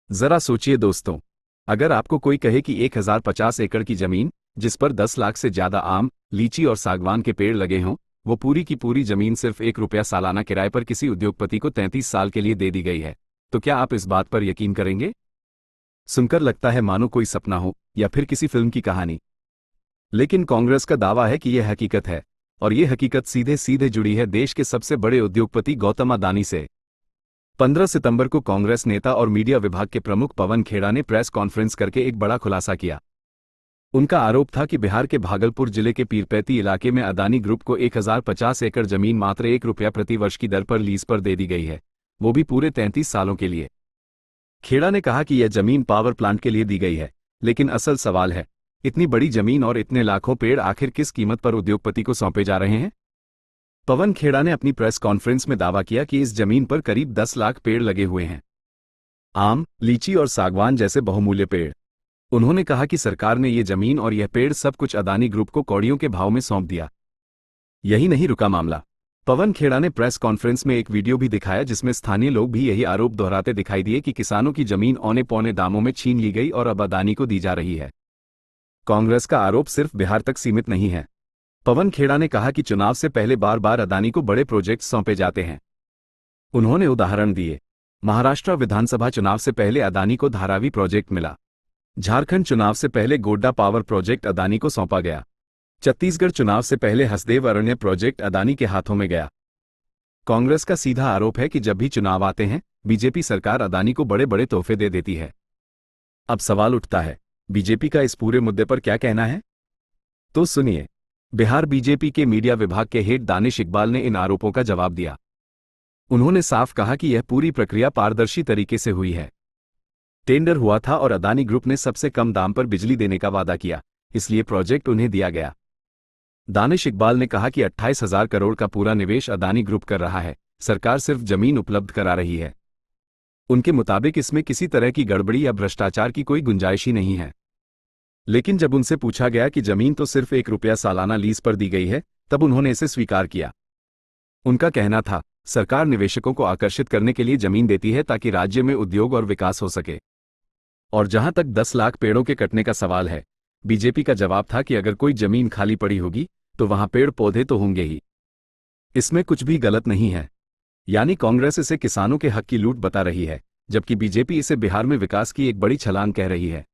जरा सोचिए दोस्तों, अगर आपको कोई कहे कि 1050 एकड़ की जमीन, जिस पर 10 लाख से ज्यादा आम, लीची और सागवान के पेड़ लगे हों, वो पूरी की पूरी जमीन सिर्फ 1 रुपया सालाना किराए पर किसी उद्योगपति को 33 साल के लिए दे दी गई है, तो क्या आप इस बात पर यकीन करेंगे? सुनकर लगता है मानो कोई सपना हो या फिर किसी फिल्म की कहानी। लेकिन कांग्रेस का दावा है कि यह हकीकत है, और ये हकीकत सीधे सीधे जुड़ी है देश के सबसे बड़े उद्योगपति गौतम अदानी से। 15 सितंबर को कांग्रेस नेता और मीडिया विभाग के प्रमुख पवन खेड़ा ने प्रेस कॉन्फ्रेंस करके एक बड़ा खुलासा किया। उनका आरोप था कि बिहार के भागलपुर जिले के पीरपैती इलाके में अदानी ग्रुप को 1050 एकड़ जमीन मात्र 1 रुपया प्रति वर्ष की दर पर लीज पर दे दी गई है, वो भी पूरे 33 सालों के लिए। खेड़ा ने कहा कि यह जमीन पावर प्लांट के लिए दी गई है, लेकिन असल सवाल है, इतनी बड़ी जमीन और इतने लाखों पेड़ आखिर किस कीमत पर उद्योगपति को सौंपे जा रहे हैं? पवन खेड़ा ने अपनी प्रेस कॉन्फ्रेंस में दावा किया कि इस जमीन पर करीब 10 लाख पेड़ लगे हुए हैं, आम, लीची और सागवान जैसे बहुमूल्य पेड़। उन्होंने कहा कि सरकार ने ये जमीन और यह पेड़ सब कुछ अदानी ग्रुप को कौड़ियों के भाव में सौंप दिया। यही नहीं रुका मामला। पवन खेड़ा ने प्रेस कॉन्फ्रेंस में एक वीडियो भी दिखाया जिसमें स्थानीय लोग भी यही आरोप दोहराते दिखाई दिए कि किसानों की जमीन औने पौने दामों में छीन ली गई और अब अदानी को दी जा रही है। कांग्रेस का आरोप सिर्फ बिहार तक सीमित नहीं है। पवन खेड़ा ने कहा कि चुनाव से पहले बार बार अदानी को बड़े प्रोजेक्ट सौंपे जाते हैं। उन्होंने उदाहरण दिए, महाराष्ट्र विधानसभा चुनाव से पहले अदानी को धारावी प्रोजेक्ट मिला, झारखंड चुनाव से पहले गोड्डा पावर प्रोजेक्ट अदानी को सौंपा गया, छत्तीसगढ़ चुनाव से पहले हसदेव अरण्य प्रोजेक्ट अदानी के हाथों में गया। कांग्रेस का सीधा आरोप है कि जब भी चुनाव आते हैं, बीजेपी सरकार अदानी को बड़े बड़े तोहफे दे देती है। अब सवाल उठता है, बीजेपी का इस पूरे मुद्दे पर क्या कहना है? तो सुनिए। बिहार बीजेपी के मीडिया विभाग के हेड दानिश इकबाल ने इन आरोपों का जवाब दिया। उन्होंने साफ कहा कि यह पूरी प्रक्रिया पारदर्शी तरीके से हुई है। टेंडर हुआ था और अदानी ग्रुप ने सबसे कम दाम पर बिजली देने का वादा किया, इसलिए प्रोजेक्ट उन्हें दिया गया। दानिश इकबाल ने कहा कि 28,000 करोड़ का पूरा निवेश अदानी ग्रुप कर रहा है, सरकार सिर्फ जमीन उपलब्ध करा रही है। उनके मुताबिक इसमें किसी तरह की गड़बड़ी या भ्रष्टाचार की कोई गुंजाइश ही नहीं है। लेकिन जब उनसे पूछा गया कि जमीन तो सिर्फ 1 रुपया सालाना लीज पर दी गई है, तब उन्होंने इसे स्वीकार किया। उनका कहना था, सरकार निवेशकों को आकर्षित करने के लिए जमीन देती है ताकि राज्य में उद्योग और विकास हो सके। और जहां तक 10 लाख पेड़ों के कटने का सवाल है, बीजेपी का जवाब था कि अगर कोई जमीन खाली पड़ी होगी तो वहां पेड़ पौधे तो होंगे ही। इसमें कुछ भी गलत नहीं है। यानी कांग्रेस इसे किसानों के हक की लूट बता रही है, जबकि बीजेपी इसे बिहार में विकास की एक बड़ी छलांग कह रही है।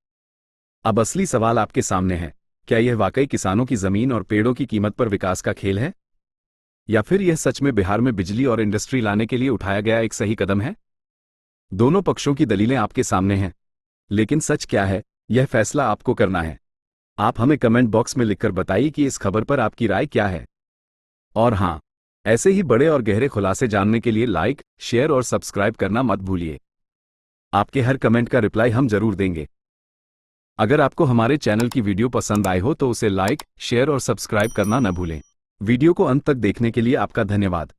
अब असली सवाल आपके सामने है, क्या यह वाकई किसानों की जमीन और पेड़ों की कीमत पर विकास का खेल है, या फिर यह सच में बिहार में बिजली और इंडस्ट्री लाने के लिए उठाया गया एक सही कदम है? दोनों पक्षों की दलीलें आपके सामने हैं, लेकिन सच क्या है, यह फैसला आपको करना है। आप हमें कमेंट बॉक्स में लिखकर बताइए कि इस खबर पर आपकी राय क्या है। और हां, ऐसे ही बड़े और गहरे खुलासे जानने के लिए लाइक, शेयर और सब्सक्राइब करना मत भूलिए। आपके हर कमेंट का रिप्लाई हम जरूर देंगे। अगर आपको हमारे चैनल की वीडियो पसंद आई हो तो उसे लाइक, शेयर और सब्सक्राइब करना न भूलें। वीडियो को अंत तक देखने के लिए आपका धन्यवाद।